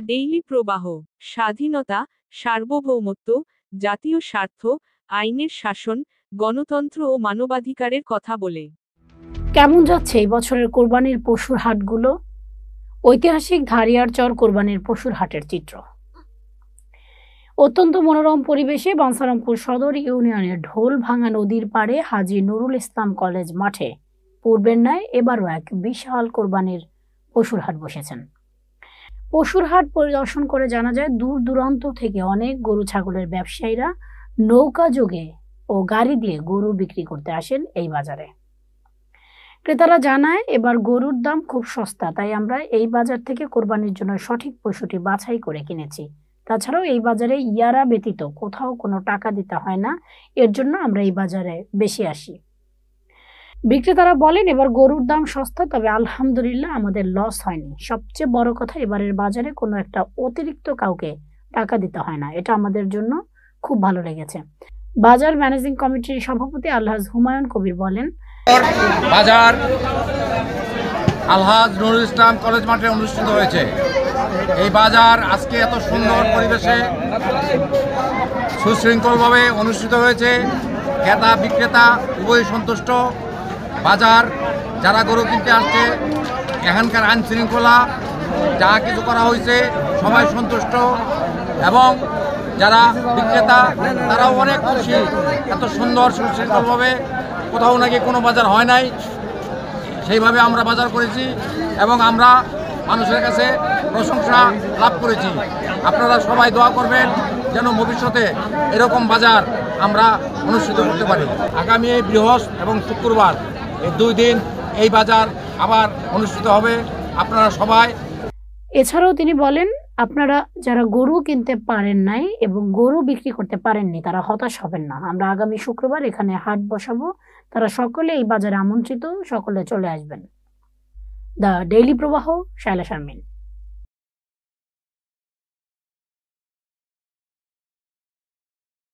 Daily প্রবাহ, স্বাধীনতা, সার্বভৌমত্ব, জাতীয় স্বার্থ, আইনের শাসন, গণতন্ত্র ও মানবাধিকারের কথা বলে। কেমন যাচ্ছে এই বছরের কোরবানির পশুর হাটগুলো? ঐতিহাসিক ধারিয়ারচর কোরবানির পশুর হাটের চিত্র। অত্যন্ত মনোরম পরিবেশে বাঞ্ছারামপুর সদর ইউনিয়নের ঢোলভাঙা নদীর পাড়ে হাজী নুরুল ইসলাম কলেজ মাঠে পূর্বের ন্যায় এবারও এক বিশাল কোরবানির পশুর হাট বসেছেন। পশুর হাট পরিদর্শন করে জানা যায়, দূর দূরান্ত থেকে অনেক গরু ছাগলের ব্যবসায়ীরা নৌকা যোগে ও গাড়ি দিয়ে গরু বিক্রি করতে আসেন এই বাজারে। ক্রেতারা জানায়, এবার গরুর দাম খুব সস্তা, তাই আমরা এই বাজার থেকে কোরবানির জন্য সঠিক পশুটি বাছাই করে কিনেছি। তাছাড়াও এই বাজারে ইয়ারা ব্যতীত কোথাও কোনো টাকা দিতে হয় না, এর জন্য আমরা এই বাজারে বেশি আসি। বিক্রেতারা বলেন, এবার গরুর দাম সস্তা, তবে আলহামদুলিল্লাহ আমাদের লস হয়নি। সবচেয়ে বড় কথা, এবারের বাজারে কোনো একটা অতিরিক্ত কাউকে টাকা দিতে হয় না, এটা আমাদের জন্য খুব ভালো লেগেছে। বাজার ম্যানেজিং কমিটির সভাপতি আলহাজ হুমায়ুন কবির বলেন, বাজার আলহাজ নুরুল ইসলাম কলেজ মাঠে অনুষ্ঠিত হয়েছে। এই বাজার আজকে এত সুন্দর পরিবেশে সুশৃঙ্খলভাবে অনুষ্ঠিত হয়েছে। ক্রেতা বিক্রেতা উভয় সন্তুষ্ট। বাজার যারা গরু কিনতে আসছে, এখানকার আইন শৃঙ্খলা যা কিছু করা হয়েছে সবাই সন্তুষ্ট, এবং যারা বিক্রেতা তারাও অনেক খুশি। এত সুন্দর সুশৃঙ্খলভাবে কোথাও নাকি কোনো বাজার হয় নাই, সেইভাবে আমরা বাজার করেছি এবং আমরা মানুষের কাছে প্রশংসা লাভ করেছি। আপনারা সবাই দোয়া করবেন যেন ভবিষ্যতে এরকম বাজার আমরা অনুষ্ঠিত করতে পারি। আগামী এই বৃহস্পতি এবং শুক্রবার এই 2 দিন এই বাজার আবার অনুষ্ঠিত হবে। আপনারা সবাই। এছাড়াও তিনি বলেন, আপনারা যারা গরু কিনতে পারেন নাই এবং গরু বিক্রি করতে পারেননি তারা হতাশ হবেন না। আমরা আগামী শুক্রবার এখানে হাট বসাবো, তারা সকলে এই বাজারে আমন্ত্রিত, সকলে চলে আসবেন। দ্য ডেইলি প্রবাহ, শায়লা শারমিন।